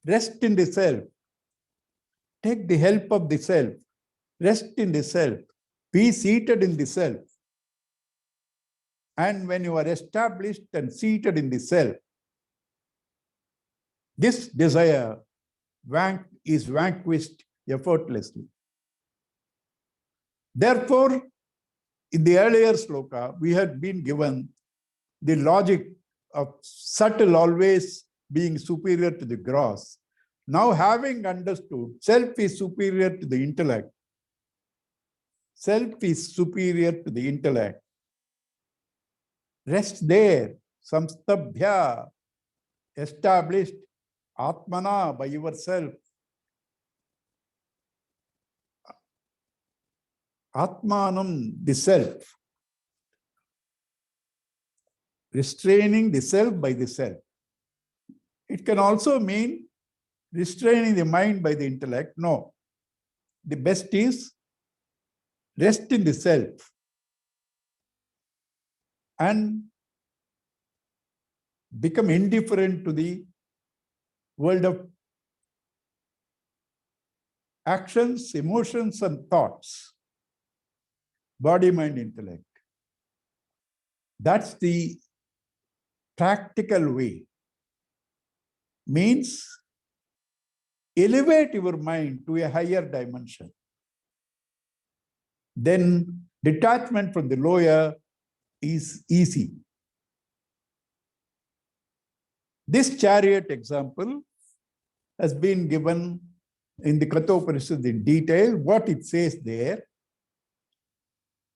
Rest in the self. Take the help of the self. Rest in the self. Be seated in the self. And when you are established and seated in the self, this desire is vanquished effortlessly. Therefore, in the earlier sloka, we had been given the logic of subtle always being superior to the gross. Now, having understood self is superior to the intellect, self is superior to the intellect, rest there, samstabhya, established, atmana, by yourself. Atmanam, the self. Restraining the self by the self. It can also mean restraining the mind by the intellect. No. The best is rest in the self and become indifferent to the world of actions, emotions, and thoughts. Body, mind, intellect. That's the practical way. Means elevate your mind to a higher dimension. Then detachment from the lower is easy. This chariot example has been given in the Kathopanishad in detail. What it says there,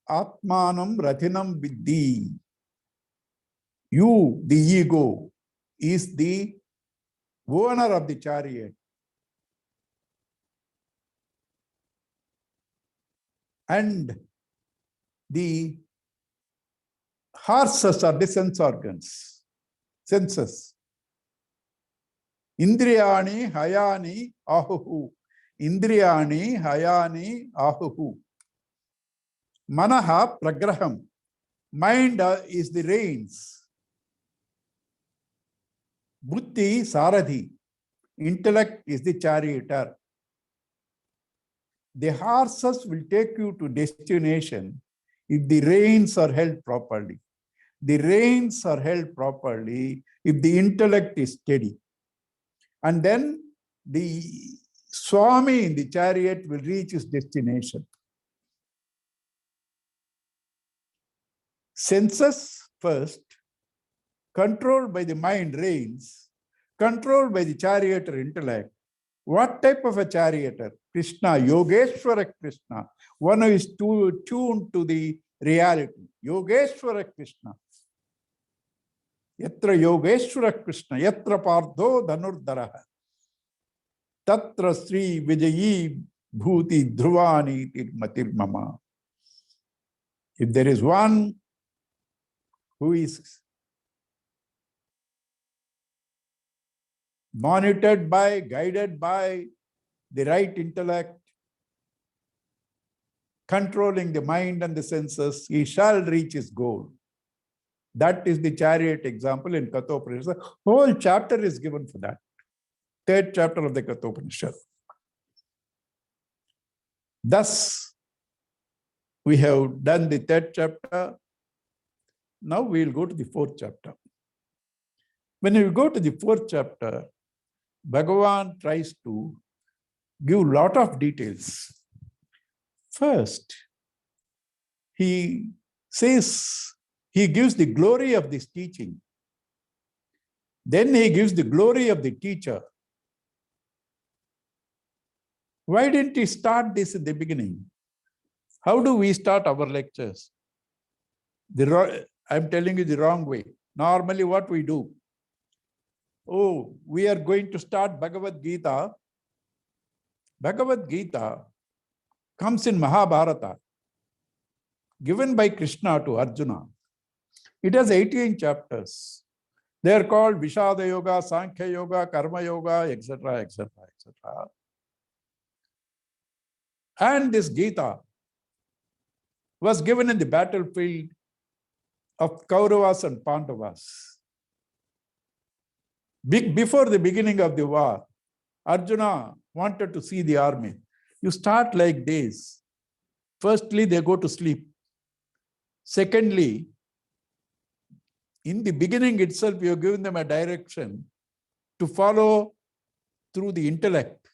Atmanam Rathinam Viddhi. You, the ego, is the owner of the chariot. And the horses are the sense organs, senses. Indriyani hayani ahuhu. Indriyani hayani ahuhu. Manaha pragraham. Mind is the reins. Buddhi saradhi. Intellect is the charioteer. The horses will take you to destination if the reins are held properly. The reins are held properly if the intellect is steady. And then the Swami in the chariot will reach his destination. Senses first, controlled by the mind reins, controlled by the charioteer intellect. What type of a charioteer? Krishna, Yogeshwara Krishna, one who is tuned to the reality. Yogeshwara Krishna. Yatra Yogeshwara Krishna, Yatra Partho Dhanurdaraha. Tatra Sri Vijayi Bhuti Dhruvani Tirmatir Mama. If there is one who is monitored by, guided by the right intellect, controlling the mind and the senses, he shall reach his goal. That is the chariot example in Kathopanishad. The whole chapter is given for that. Third chapter of the Kathopanishad. Thus, we have done the third chapter. Now we will go to the fourth chapter. When you go to the fourth chapter, Bhagavan tries to give a lot of details. First, he says, he gives the glory of this teaching. Then he gives the glory of the teacher. Why didn't he start this in the beginning? How do we start our lectures? I'm telling you the wrong way. Normally what we do, oh, we are going to start Bhagavad Gita. Bhagavad Gita comes in Mahabharata, given by Krishna to Arjuna. It has 18 chapters. They are called Vishada Yoga, Sankhya Yoga, Karma Yoga, etc., etc., etc. And this Gita was given in the battlefield of Kauravas and Pandavas. Before the beginning of the war, Arjuna wanted to see the army. You start like this. Firstly, they go to sleep. Secondly, in the beginning itself, you have given them a direction to follow through the intellect.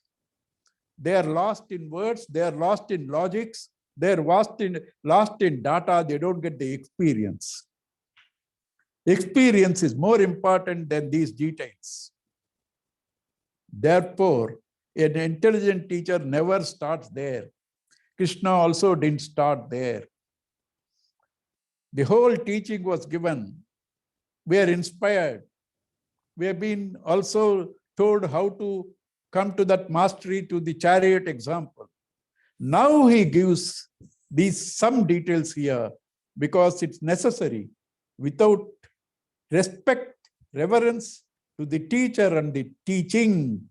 They are lost in words, they are lost in logics, they are lost in data, they don't get the experience. Experience is more important than these details. Therefore, an intelligent teacher never starts there. Krishna also didn't start there. The whole teaching was given. We are inspired. We have been also told how to come to that mastery to the chariot example. Now he gives some details here because it's necessary. Without respect, reverence to the teacher and the teaching,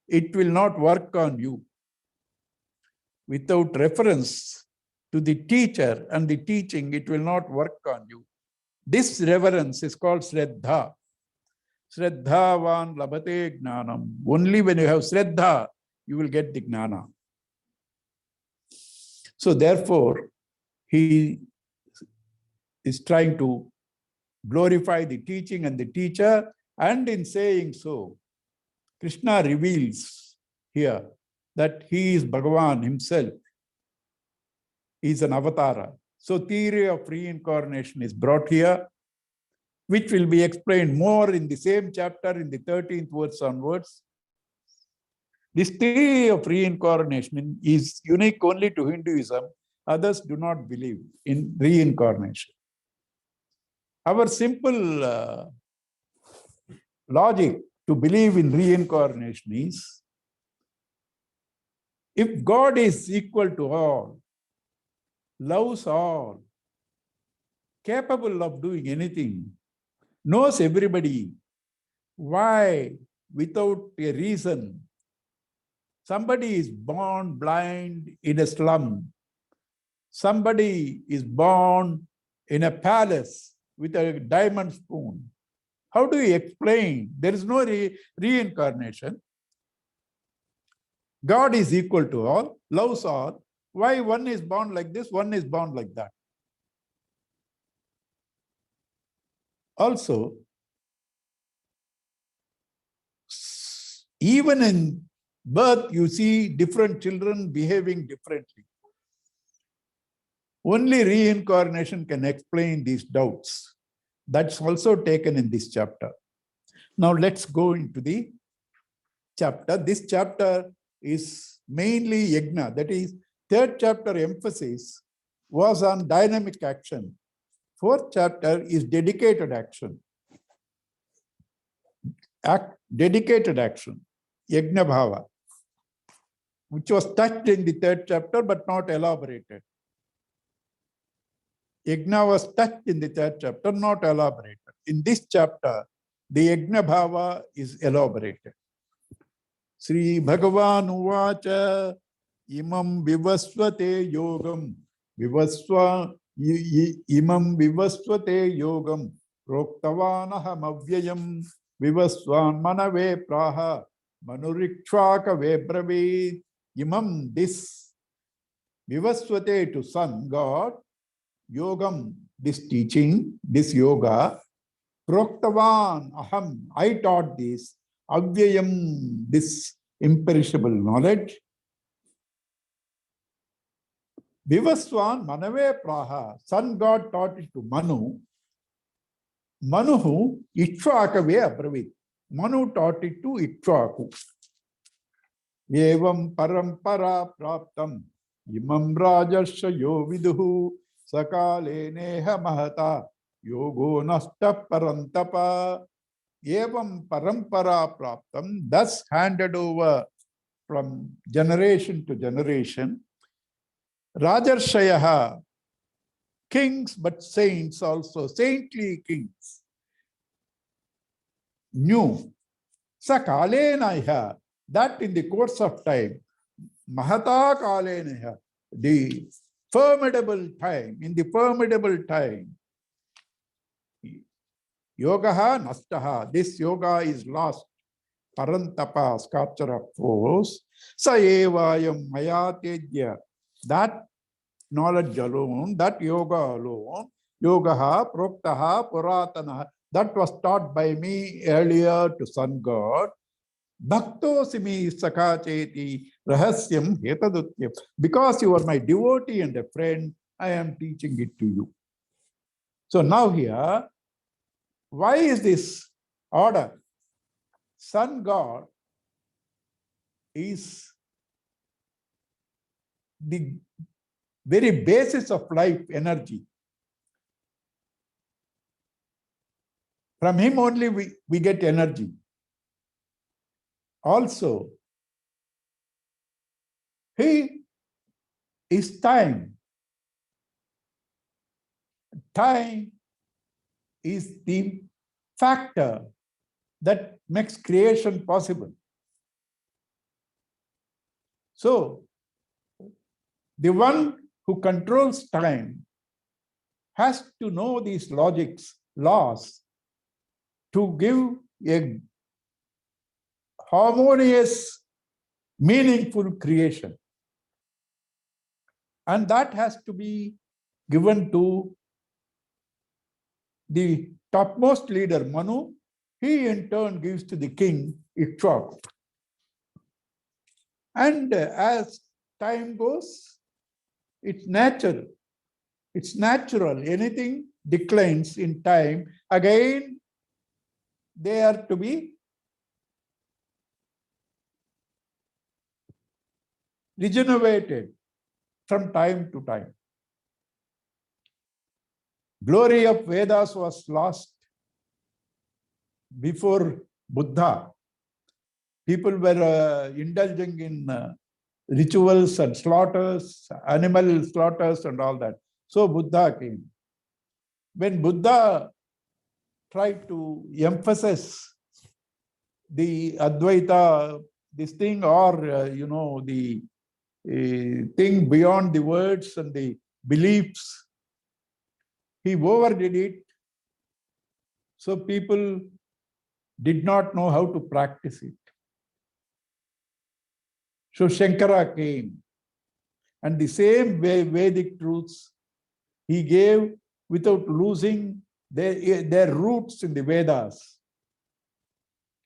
it will not work on you. Without reference to the teacher and the teaching, it will not work on you. This reverence is called Shraddha. Shraddhavan labhate gnanam. Only when you have Shraddha, you will get the gnana. So therefore, he is trying to glorify the teaching and the teacher, and in saying so, Krishna reveals here that he is Bhagavan himself. He is an avatara. So theory of reincarnation is brought here, which will be explained more in the same chapter in the 13th verse onwards. This theory of reincarnation is unique only to Hinduism. Others do not believe in reincarnation. Our simple logic to believe in reincarnation is, if God is equal to all, loves all, capable of doing anything, knows everybody, why, without a reason, somebody is born blind in a slum, somebody is born in a palace with a diamond spoon? How do you explain? There is no reincarnation. God is equal to all, loves all. Why one is born like this, one is born like that? Also, even in birth, you see different children behaving differently. Only reincarnation can explain these doubts. That's also taken in this chapter. Now let's go into the chapter. This chapter is mainly yajna. That is, third chapter emphasis was on dynamic action. Fourth chapter is dedicated action. Dedicated action, yajna bhava, which was touched in the third chapter but not elaborated. Yajna was touched in the third chapter, not elaborated. In this chapter, the yajna bhava is elaborated. Sri Bhagavan uvacha imam vivasvate yogam imam vivasvate yogam roktavanaham avyayam vivasvan manave praha manurikshaka vebravid. Imam, this vivasvate, to son, God, yogam, this teaching, this yoga, proktavan aham, I taught this, avyayam, this imperishable knowledge, vivasvan manave praha, son God taught it to Manu, Manuhu Ikshvakave abravit, Manu taught it to Ikshvaku. Evam parampara praptam imam rajasya yo viduhu sakale neha mahata yogo nasta parantapa. Evam parampara praptam, thus handed over from generation to generation. Rajarshayaha, kings but saints also, saintly kings, knew. Sakale neha, that in the course of time, mahata kale neha, the formidable time, in the formidable time, yogaha nastaha, this yoga is lost, parantapa, sculpture of force, sa evayam mayatedya, that knowledge alone, that yoga alone, yogaha proktaha puratana, that was taught by me earlier to son God, Bhaktosimi Sakacheti Rahasyam Hetadutyam. Because you are my devotee and a friend, I am teaching it to you. So now here, why is this order? Sun God is the very basis of life energy. From him only we get energy. Also, he is time. Time is the factor that makes creation possible. So, the one who controls time has to know these logics, laws, to give a harmonious, meaningful creation. And that has to be given to the topmost leader, Manu. He in turn gives to the king, Ikshvaku. And as time goes, it's natural. It's natural. Anything declines in time, again, they are to be regenerated from time to time. Glory of Vedas was lost before Buddha. People were indulging in rituals and slaughters, animal slaughters and all that. So Buddha came. When Buddha tried to emphasize the Advaita, this thing, or, the thing beyond the words and the beliefs, he overdid it. So people did not know how to practice it. So Shankara came, and the same Vedic truths he gave without losing their roots in the Vedas.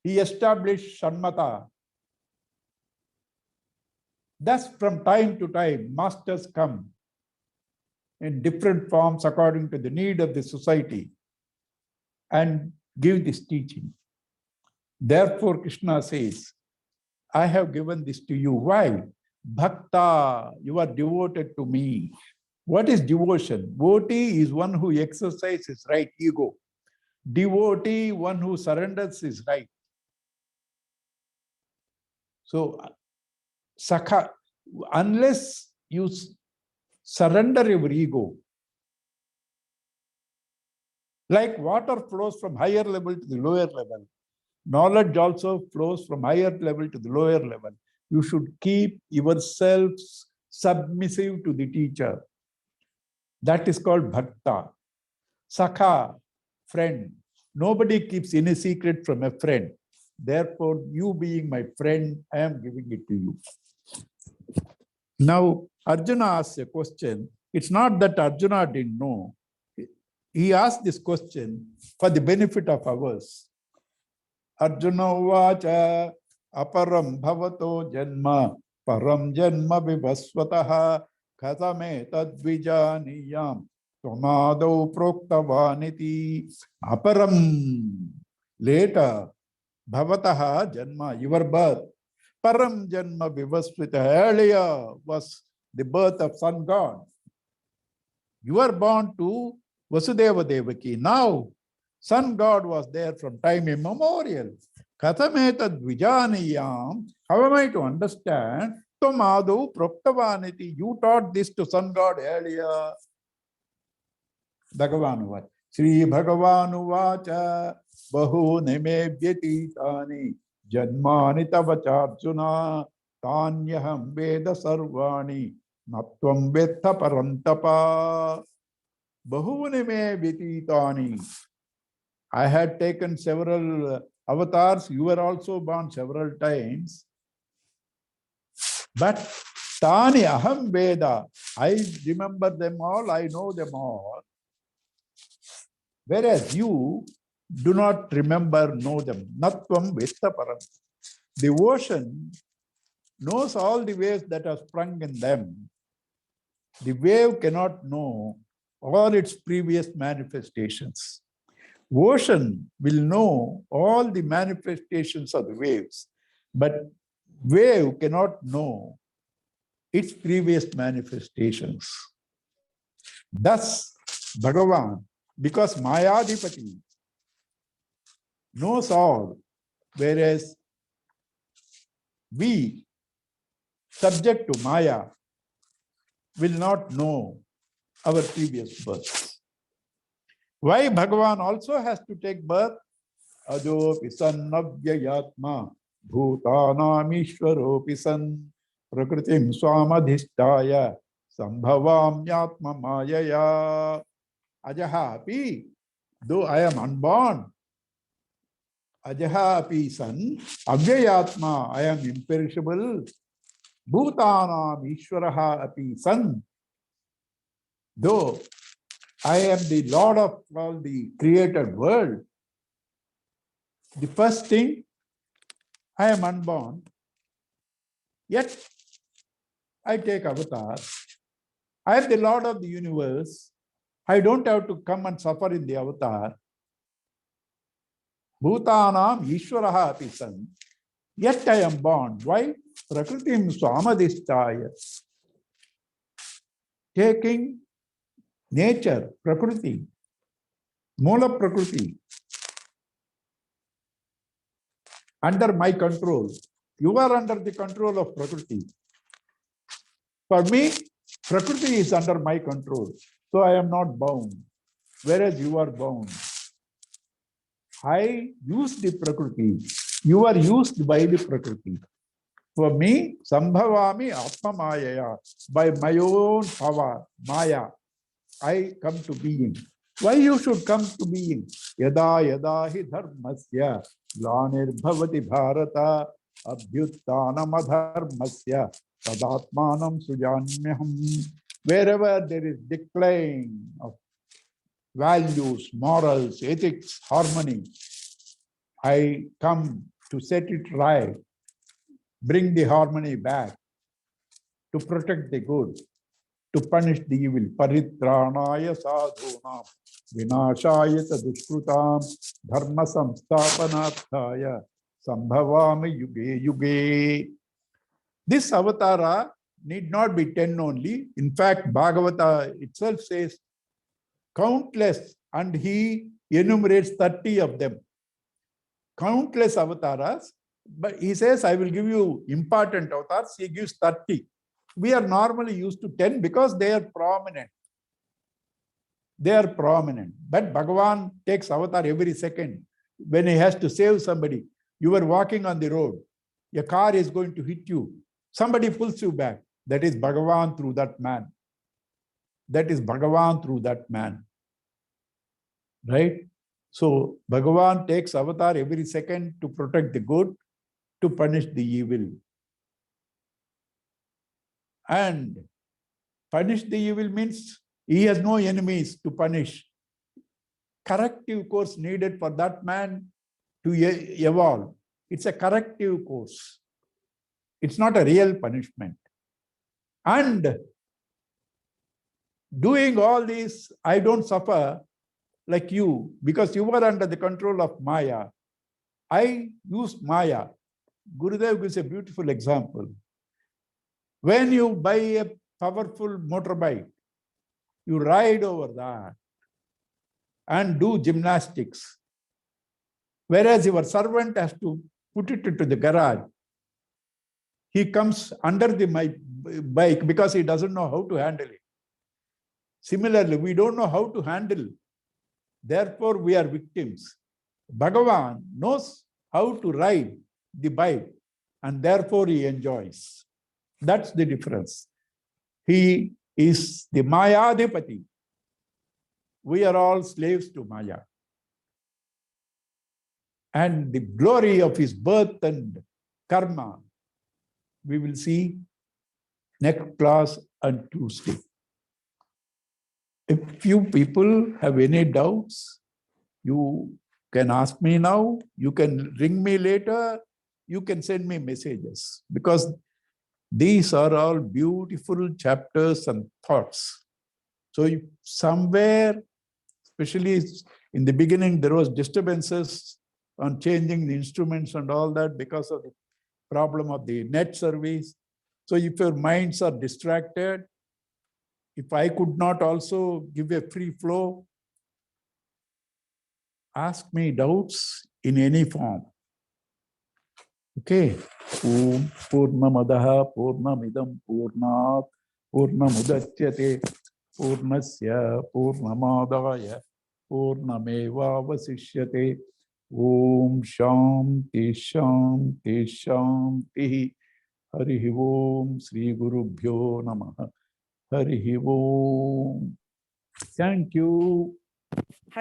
He established Shanmata. Thus, from time to time, masters come in different forms according to the need of the society and give this teaching. Therefore, Krishna says, I have given this to you. Why? Bhakta, you are devoted to me. What is devotion? Devotee is one who exercises right ego. Devotee, one who surrenders his right. So, Sakha, unless you surrender your ego, like water flows from higher level to the lower level, knowledge also flows from higher level to the lower level. You should keep yourself submissive to the teacher. That is called bhakta. Sakha, friend. Nobody keeps any secret from a friend. Therefore, you being my friend, I am giving it to you. Now, Arjuna asks a question. It's not that Arjuna didn't know. He asked this question for the benefit of ours. Arjuna uvacha aparam bhavato janma param janma vivasvataha khatame tadvijaniyam Tomadau proktavaniti aparam. Later, bhavataha janma, your birth. Param janma vivasvita, earlier was the birth of sun god. You are born to Vasudeva Devaki. Now, sun god was there from time immemorial. Kathametad vijaniyam, how am I to understand? Tomadau proktavaniti, you taught this to sun god earlier. Bhagavan uvacha. Sri Bhagavan uvacha bahuni me vyatitani janmani tavacharjuna tanyaham veda sarvani natvam vetha parantapa. Bahuni me vyatitani. I had taken several avatars. You were also born several times. But tani aham veda. I remember them all. I know them all. Whereas you do not remember, know them. Natvam vetta param. The ocean knows all the waves that are sprung in them. The wave cannot know all its previous manifestations. Ocean will know all the manifestations of the waves, but wave cannot know its previous manifestations. Thus, Bhagavan, because Mayadhipati knows all, whereas we, subject to Maya, will not know our previous births. Why Bhagavan also has to take birth? Ajopi san navya-yatma bhutanam ishwaropi san prakritim swamadhisthaya sambhavam yatma mayaya. Ajaha, though I am unborn, Ajaha san, Avyayatma, I am imperishable. Bhutanam Ishwaraha api san, though I am the Lord of all the created world. The first thing, I am unborn, yet I take avatar. I am the Lord of the universe. I don't have to come and suffer in the avatar. Bhutanam Ishwaraha api san. Yet I am born. Why? Prakritim swamadhisthaya. Taking nature, Prakriti, Mula Prakriti, under my control. You are under the control of Prakriti. For me, Prakriti is under my control. So I am not bound. Whereas you are bound. I use the Prakriti. You are used by the Prakriti. For me, Sambhavami Atma Mayaya. By my own power, Maya, I come to being. Why you should come to being? Yada yada hi dharmasya glanir bhavati bharata abhyuttanam adharmasya tadatmanam sujanyaham. Wherever there is decline of values, morals, ethics, harmony, I come to set it right, bring the harmony back, to protect the good, to punish the evil. Paritranaya sadhunam vinashaya tadushkrutam dharma samsthapanarthaya sambhavami yuge yuge. This avatara need not be 10 only. In fact, Bhagavata itself says countless, and he enumerates 30 of them. Countless avatars, but he says, I will give you important avatars. He gives 30. We are normally used to 10 because they are prominent. They are prominent. But Bhagavan takes avatar every second. When he has to save somebody, you are walking on the road, a car is going to hit you. Somebody pulls you back. That is Bhagavan through that man. That is Bhagavan through that man. Right? So Bhagavan takes avatar every second to protect the good, to punish the evil. And punish the evil means he has no enemies to punish. Corrective course needed for that man to evolve. It's a corrective course. It's not a real punishment. And doing all this, I don't suffer like you, because you were under the control of Maya. I use Maya. Gurudev gives a beautiful example. When you buy a powerful motorbike, you ride over that and do gymnastics. Whereas your servant has to put it into the garage. He comes under the bike because he doesn't know how to handle it. Similarly, we don't know how to handle. Therefore, we are victims. Bhagavan knows how to ride the bike, and therefore he enjoys. That's the difference. He is the Mayadipati. We are all slaves to Maya. And the glory of his birth and karma, we will see next class on Tuesday. If you people have any doubts, you can ask me now, you can ring me later, you can send me messages, because these are all beautiful chapters and thoughts. So if somewhere, especially in the beginning, there was disturbances on changing the instruments and all that because of the problem of the net service. So if your minds are distracted, if I could not also give a free flow, ask me doubts in any form. Okay. Om Purnamadaha Purnamidam Purnat Purnamudachyate Purnasya Purnamadaya Purnameva Vasishyate. Om Shanti Shanti Shanti. Harihi Om Sri Gurubhyo Namaha. Harihi Om. Thank you.